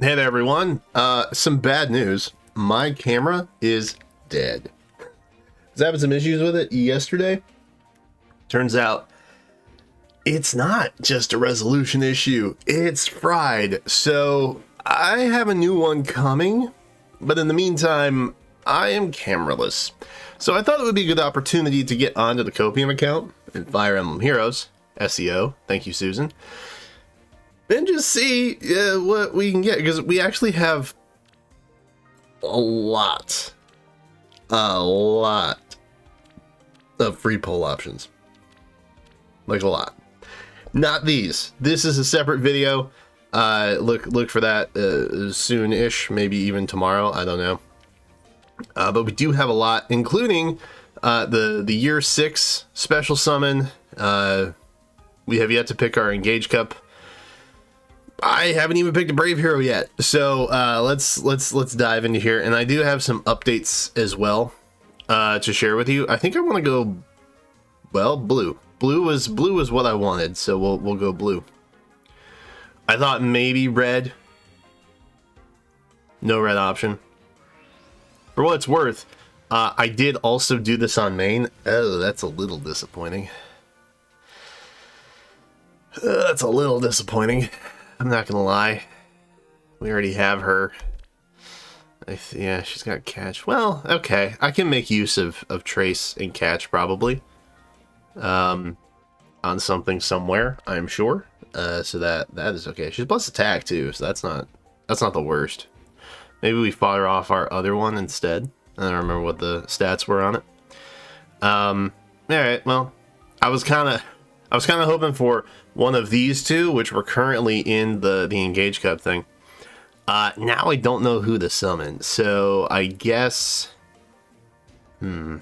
Hey there, everyone. Some bad news. My camera is dead. I was having some issues with it yesterday. Turns out it's not just a resolution issue. It's fried. So I have a new one coming, but in the meantime, I am cameraless. So I thought it would be a good opportunity to get onto the Copium account in Fire Emblem Heroes, SEO. Thank you, Susan. And just see what we can get, because we actually have a lot of free poll options. Like a lot. Not these. This is a separate video. Look for that soon-ish, maybe even tomorrow. I don't know. But we do have a lot, including the year 6 special summon. We have yet to pick our Engage Cup. I haven't even picked a Brave Hero yet, so let's dive into here. And I do have some updates as well to share with you. I think I want to go, well, blue. Blue was what I wanted, so we'll go blue. I thought maybe red. No red option. For what it's worth, I did also do this on main. Oh, that's a little disappointing. That's a little disappointing. I'm not gonna lie. We already have her. Yeah, she's got catch. Well, okay. I can make use of trace and catch probably. On something somewhere, I'm sure. So that is okay. She's plus attack too, so that's not the worst. Maybe we fire off our other one instead. I don't remember what the stats were on it. Alright, well, I was kinda hoping for one of these two, which were currently in the Engage Cup thing. Now I don't know who to summon, so I guess... Bang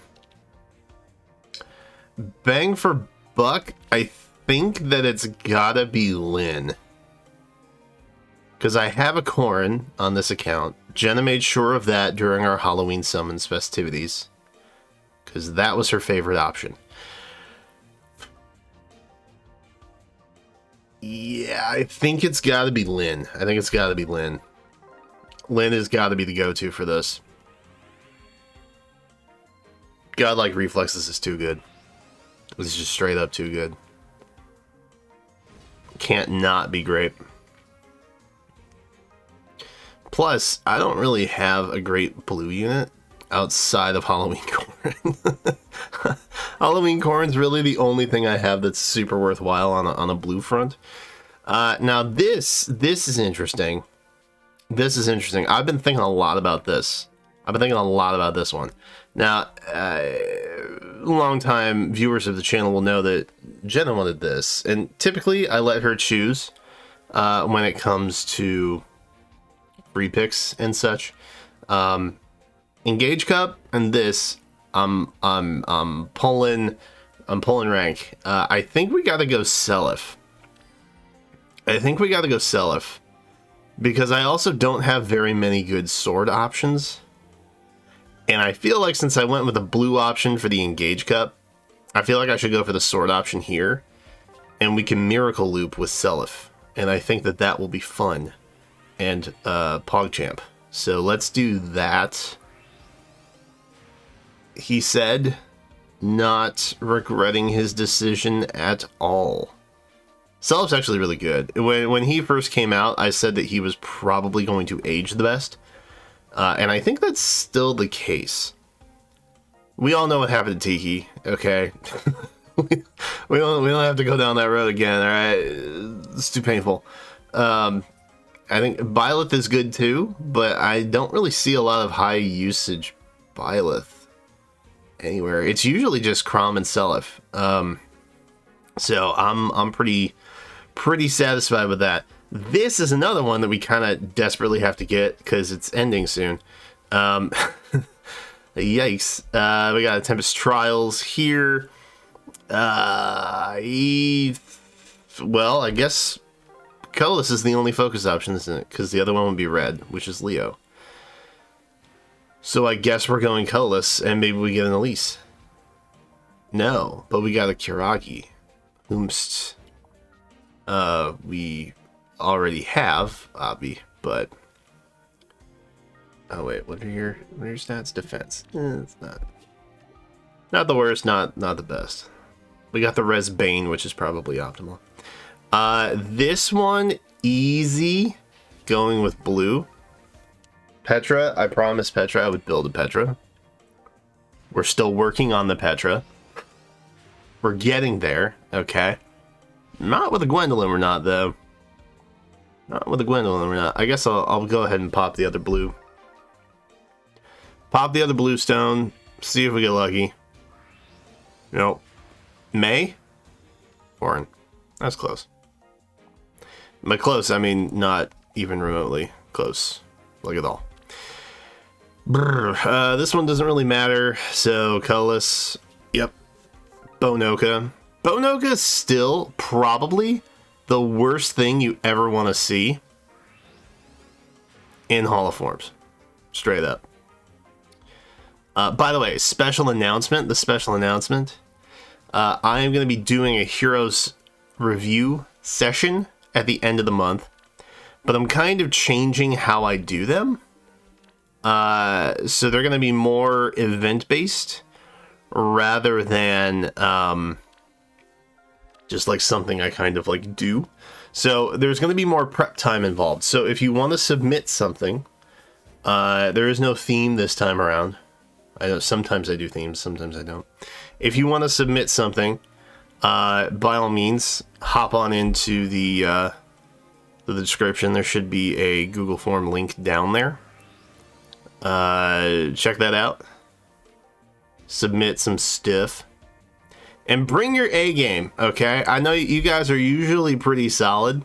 for buck, I think that it's gotta be Lyn. Because I have a Corrin on this account. Jenna made sure of that during our Halloween summons festivities. Because that was her favorite option. Yeah, I think it's got to be Lyn. I think it's got to be Lyn. Lyn has got to be the go-to for this. Godlike Reflexes is too good. It's just straight up too good. Can't not be great. Plus, I don't really have a great blue unit outside of Halloween Corrin. Halloween Corrin's really the only thing I have that's super worthwhile on a blue front. Now this is interesting. This is interesting. I've been thinking a lot about this. I've been thinking a lot about this one. Now, long-time viewers of the channel will know that Jenna wanted this, and typically I let her choose when it comes to free picks and such. Engage Cup and this, I'm pulling rank. I think we gotta go Seliph. Because I also don't have very many good sword options. And I feel like since I went with a blue option for the Engage Cup, I feel like I should go for the sword option here. And we can Miracle Loop with Seliph. And I think that will be fun. And PogChamp. So let's do that. He said, not regretting his decision at all. Seliph's actually really good. When he first came out, I said that he was probably going to age the best. And I think that's still the case. We all know what happened to Tiki, okay? we don't have to go down that road again, alright? It's too painful. I think Byleth is good too, but I don't really see a lot of high usage Byleth anywhere. It's usually just Chrom and Seliph. So I'm pretty satisfied with that. This is another one that we kind of desperately have to get because it's ending soon. Yikes. We got a Tempest Trials here. Well, I guess colorless is the only focus option, isn't it? Because the other one would be red, which is Leo. So I guess we're going colorless, and maybe we get an Elise. No, but we got a Kiragi. Whomst we already have Abi, but Oh wait, what are your stats? Defense. It's not the worst, not the best. We got the Res Bane, which is probably optimal. This one, easy, going with blue. Petra, I promised Petra I would build a Petra. We're still working on the Petra. We're getting there, okay? Not with a Gwendolyn, we're not, though. Not with a Gwendolyn, we're not. I guess I'll go ahead and pop the other blue. Pop the other blue stone, see if we get lucky. Nope. May? Foreign. That's close. By close, I mean not even remotely close. Like at all. Brr. This one doesn't really matter, so colorless. Yep. Bonoka. Bonoka is still probably the worst thing you ever want to see in Hall of Forms. Straight up. By the way, special announcement. The special announcement. I am going to be doing a Heroes review session at the end of the month, but I'm kind of changing how I do them. So they're going to be more event-based rather than just like something I kind of like do. So there's going to be more prep time involved. So if you want to submit something, there is no theme this time around. I know sometimes I do themes, sometimes I don't. If you want to submit something, by all means, hop on into the description. There should be a Google form link down there. Check that out. Submit some stuff. And bring your A game, okay? I know you guys are usually pretty solid.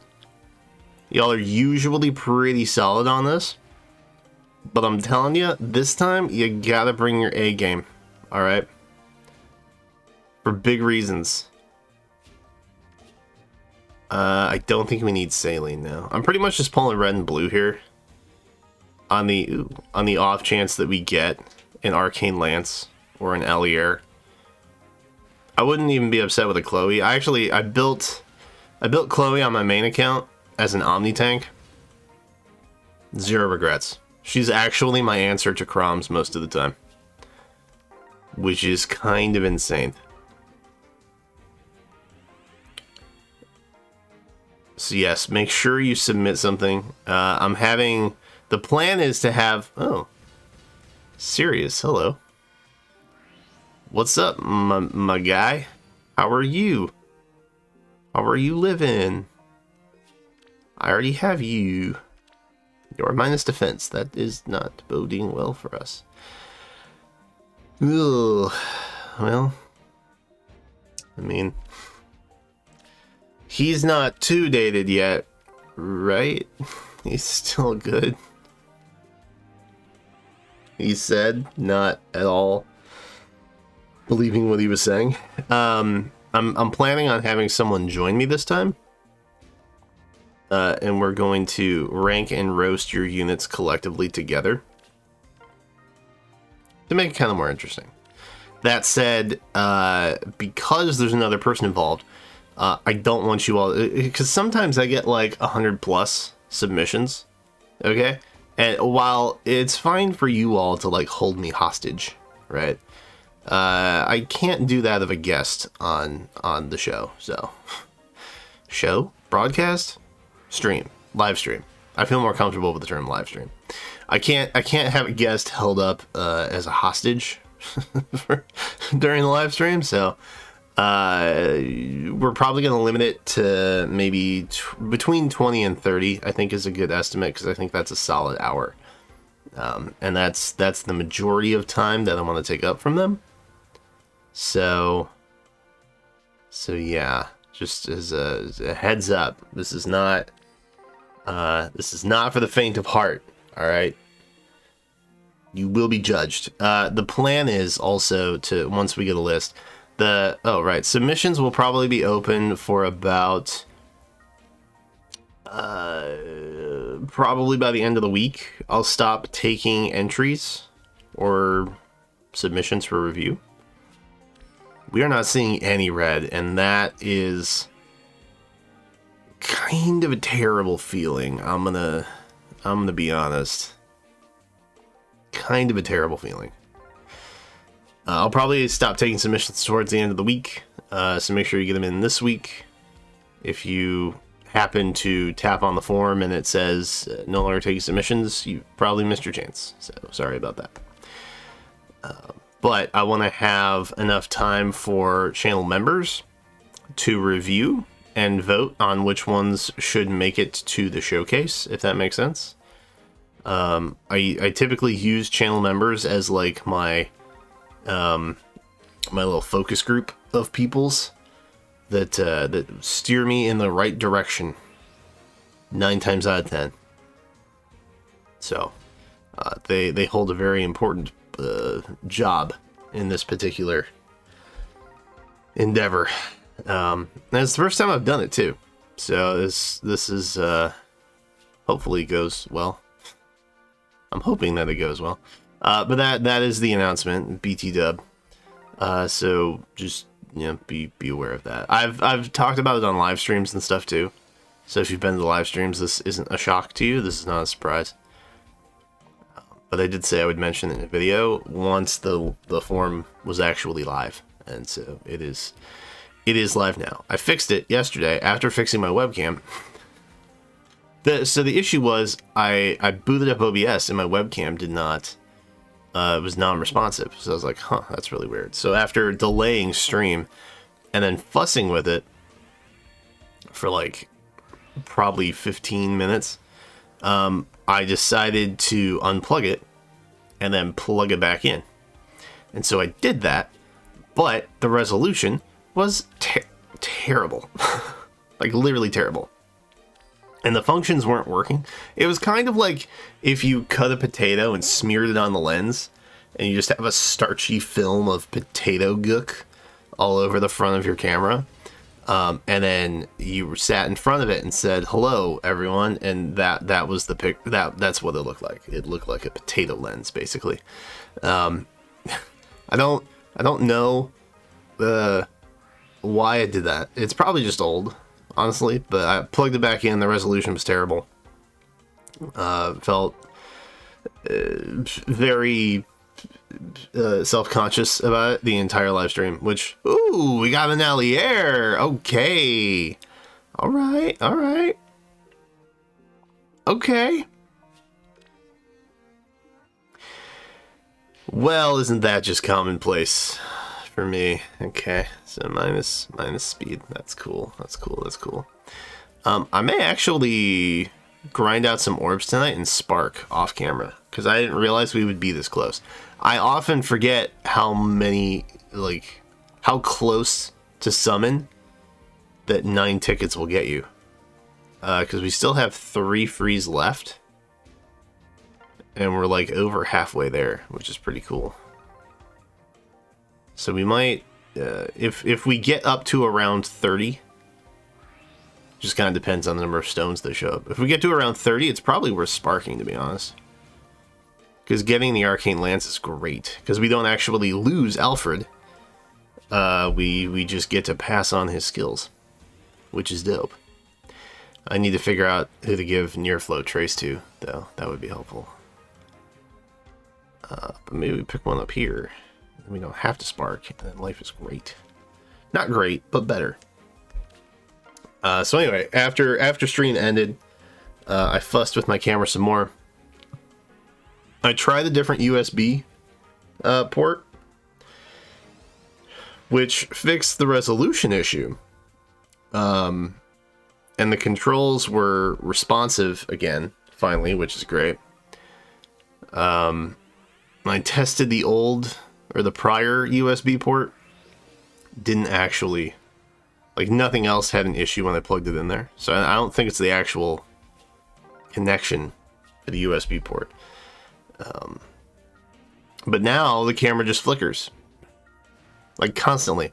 Y'all are usually pretty solid on this. But I'm telling you, this time, you gotta bring your A game. Alright? For big reasons. I don't think we need saline now. I'm pretty much just pulling red and blue here. On the off chance that we get an Arcane Lance or an Allier. I wouldn't even be upset with a Chloe. I built Chloe on my main account as an Omni tank. Zero regrets. She's actually my answer to Chroms most of the time. Which is kind of insane. So yes, make sure you submit something. The plan is to have... Oh. Sirius, hello. What's up, my guy? How are you? How are you living? I already have you. You're minus defense. That is not boding well for us. Ugh. Well, I mean, he's not too dated yet, right? He's still good. He said, not at all believing what he was saying. I'm planning on having someone join me this time. And we're going to rank and roast your units collectively together to make it kind of more interesting. That said, because there's another person involved, I don't want you all... Because sometimes I get like 100+ submissions, okay? And while it's fine for you all to like hold me hostage, right? I can't do that of a guest on the show, so... Show? Broadcast? Stream. Live stream. I feel more comfortable with the term live stream. I can't have a guest held up as a hostage during the live stream, so we're probably going to limit it to maybe between 20 and 30, I think is a good estimate, because I think that's a solid hour. And that's the majority of time that I want to take up from them. So yeah, just as a heads up, this is not for the faint of heart. All right, you will be judged. The plan is also to, once we get a list, submissions will probably be open for about probably by the end of the week. I'll stop taking entries or submissions for review. We are not seeing any red, and that is kind of a terrible feeling. I'm gonna be honest. kind of a terrible feeling. I'll probably stop taking submissions towards the end of the week, so make sure you get them in this week. If you happen to tap on the form and it says no longer taking submissions, you probably missed your chance, so sorry about that. But I want to have enough time for channel members to review and vote on which ones should make it to the showcase, if that makes sense. I typically use channel members as like my my little focus group of peoples that that steer me in the right direction 9 times out of 10. So they hold a very important job in this particular endeavor. And it's the first time I've done it too, so this is hopefully goes well. I'm hoping that it goes well. But that is the announcement, BT dub. So just, you know, be aware of that. I've talked about it on live streams and stuff too. So if you've been to the live streams, this isn't a shock to you. This is not a surprise. But I did say I would mention it in a video once the form was actually live, and so it is live now. I fixed it yesterday after fixing my webcam. So the issue was I booted up OBS and my webcam did not. It was non-responsive. So I was like, huh, that's really weird. So after delaying stream and then fussing with it for like probably 15 minutes, I decided to unplug it and then plug it back in. And so I did that, but the resolution was terrible. Like literally terrible. And the functions weren't working. It was kind of like if you cut a potato and smeared it on the lens, and you just have a starchy film of potato gook all over the front of your camera. And then you sat in front of it and said, "Hello, everyone," and that was the pic. That's what it looked like. It looked like a potato lens, basically. I don't know why I did that. It's probably just old, honestly. But I plugged it back in. The resolution was terrible. Felt very self-conscious about it the entire live stream, which, ooh, we got an Allier. Okay. All right. Okay. Well, isn't that just commonplace for me? Okay, so minus speed. That's cool. I may actually grind out some orbs tonight and spark off camera, because I didn't realize we would be this close. I often forget how many, like, how close to summon that 9 tickets will get you. Because we still have 3 frees left. And we're like over halfway there, which is pretty cool. So we might, if we get up to around 30, just kind of depends on the number of stones that show up. If we get to around 30, it's probably worth sparking, to be honest. Because getting the Arcane Lance is great. Because we don't actually lose Alfred. We just get to pass on his skills. Which is dope. I need to figure out who to give Near Flow Trace to, though. That would be helpful. But maybe we pick one up here. And we don't have to spark. And then life is great. Not great, but better. So anyway, after stream ended, I fussed with my camera some more. I tried a different USB port, which fixed the resolution issue. And the controls were responsive again, finally, which is great. I tested the old, or the prior USB port. Didn't actually, like, nothing else had an issue when I plugged it in there. So I don't think it's the actual connection to the USB port. But now the camera just flickers, like, constantly.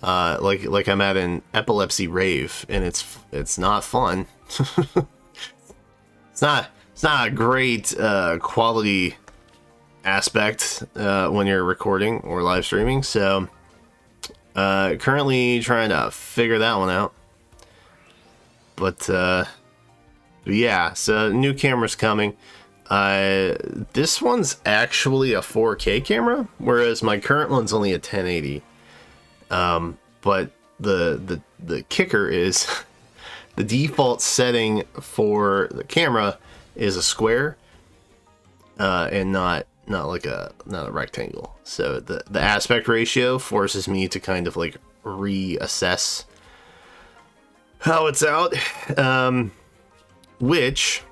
Like I'm at an epilepsy rave, and it's not fun. It's not a great quality aspect when you're recording or live streaming. So currently trying to figure that one out. But yeah, so new camera's coming. This one's actually a 4K camera, whereas my current one's only a 1080. But the kicker is the default setting for the camera is a square, and not a rectangle. So the aspect ratio forces me to kind of like reassess how it's out, which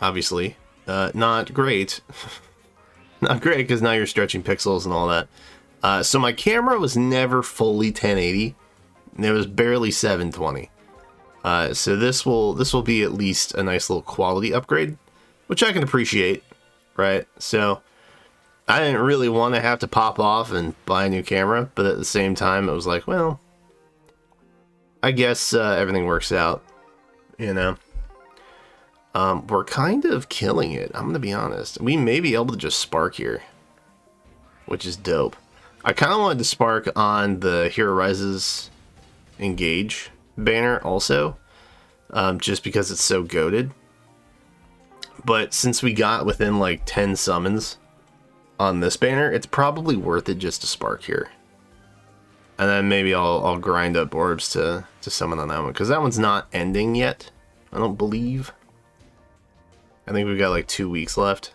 obviously not great. Not great, because now you're stretching pixels and all that. So my camera was never fully 1080. It was barely 720. So this will be at least a nice little quality upgrade, which I can appreciate, right? So I didn't really want to have to pop off and buy a new camera, but at the same time, it was like, well, I guess everything works out, you know? We're kind of killing it, I'm gonna be honest. We may be able to just spark here, which is dope. I kind of wanted to spark on the Hero Rises Engage banner also, just because it's so goated. But since we got within like 10 summons on this banner, it's probably worth it just to spark here. And then maybe I'll grind up orbs to summon on that one, because that one's not ending yet, I don't believe. I think we've got like 2 weeks left,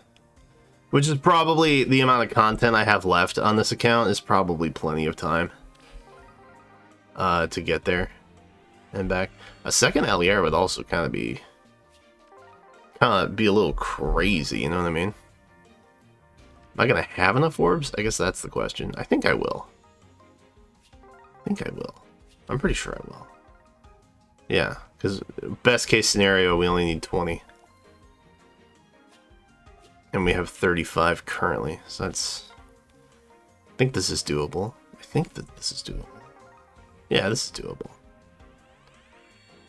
which is probably the amount of content I have left on this account is probably plenty of time to get there and back. A second Allier would also kind of be a little crazy, you know what I mean? Am I gonna have enough orbs? I guess that's the question. I think I will. I'm pretty sure I will. Yeah, because best case scenario, we only need 20. And we have 35 currently, so that's... I think this is doable. Yeah, this is doable.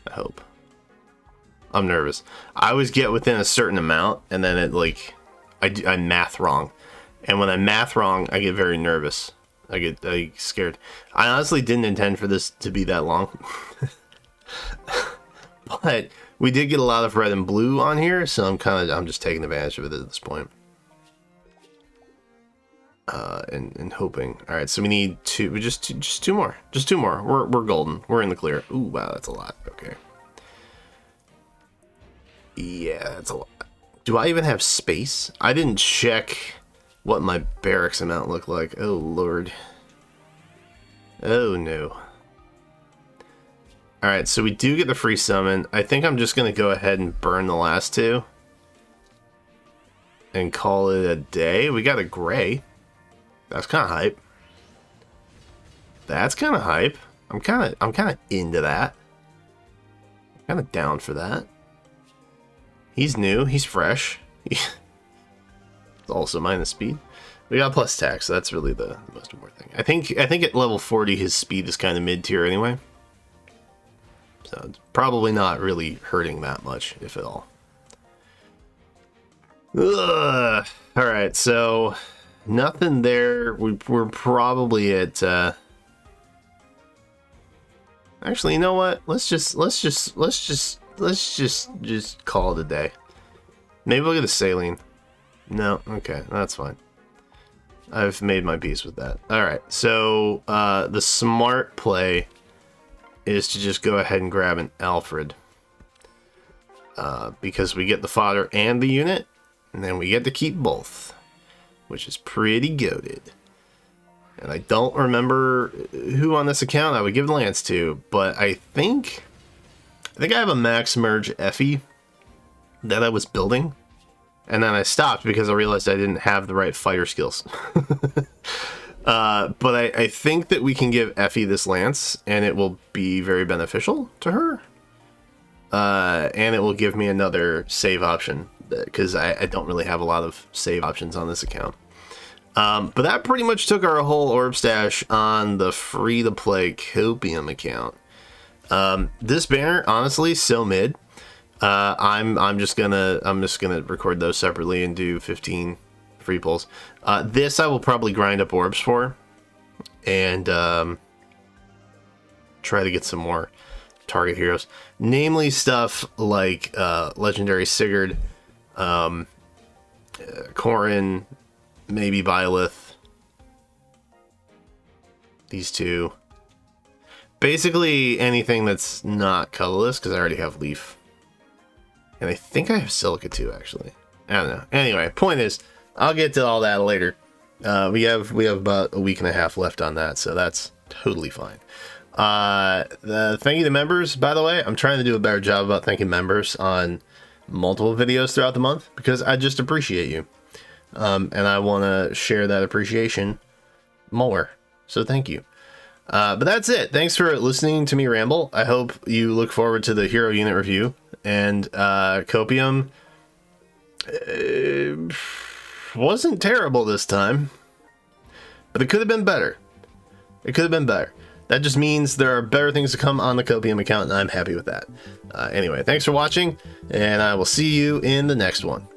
I hope. I'm nervous. I always get within a certain amount, and then it, like... I math wrong. And when I math wrong, I get very nervous. I get scared. I honestly didn't intend for this to be that long. But we did get a lot of red and blue on here, so I'm just taking advantage of it at this point. And hoping. All right, so we need just two more. Just two more. We're golden. We're in the clear. Ooh, wow, that's a lot. Okay. Yeah, that's a lot. Do I even have space? I didn't check what my barracks amount looked like. Oh lord. Oh no. Alright, so we do get the free summon. I think I'm just going to go ahead and burn the last two. And call it a day. We got a gray. That's kind of hype. I'm kind of into that. I'm kind of down for that. He's new. He's fresh. He's also minus speed. We got plus tax, so that's really the most important thing. I think at level 40 his speed is kind of mid-tier anyway. So it's probably not really hurting that much, if at all. Ugh. All right, so nothing there. We're probably at. Actually, you know what? Let's just call it a day. Maybe we'll get a saline. No, okay, that's fine. I've made my peace with that. All right, so the smart play is to just go ahead and grab an Alfred, because we get the fodder and the unit, and then we get to keep both, which is pretty goated. And I don't remember who on this account I would give Lance to, but I think I have a max merge FE that I was building, and then I stopped because I realized I didn't have the right fighter skills. But I think that we can give Effie this lance, and it will be very beneficial to her. And it will give me another save option, because I don't really have a lot of save options on this account. But that pretty much took our whole orb stash on the free-to-play Copium account. This banner, honestly, so mid. I'm just gonna record those separately and do 15 free pulls. This I will probably grind up orbs for, and try to get some more target heroes, namely stuff like legendary Sigurd Corrin, maybe Byleth. These two. Basically anything that's not colorless, because I already have Leaf. And I think I have Silica too, actually. I don't know. Anyway, point is, I'll get to all that later. We have about a week and a half left on that, so that's totally fine. Thank you to members, by the way. I'm trying to do a better job about thanking members on multiple videos throughout the month, because I just appreciate you. And I want to share that appreciation more. So thank you. But that's it. Thanks for listening to me ramble. I hope you look forward to the hero unit review. And Copium wasn't terrible this time, but it could have been better. It could have been better. That just means there are better things to come on the Copium account, and I'm happy with that. Anyway, thanks for watching, and I will see you in the next one.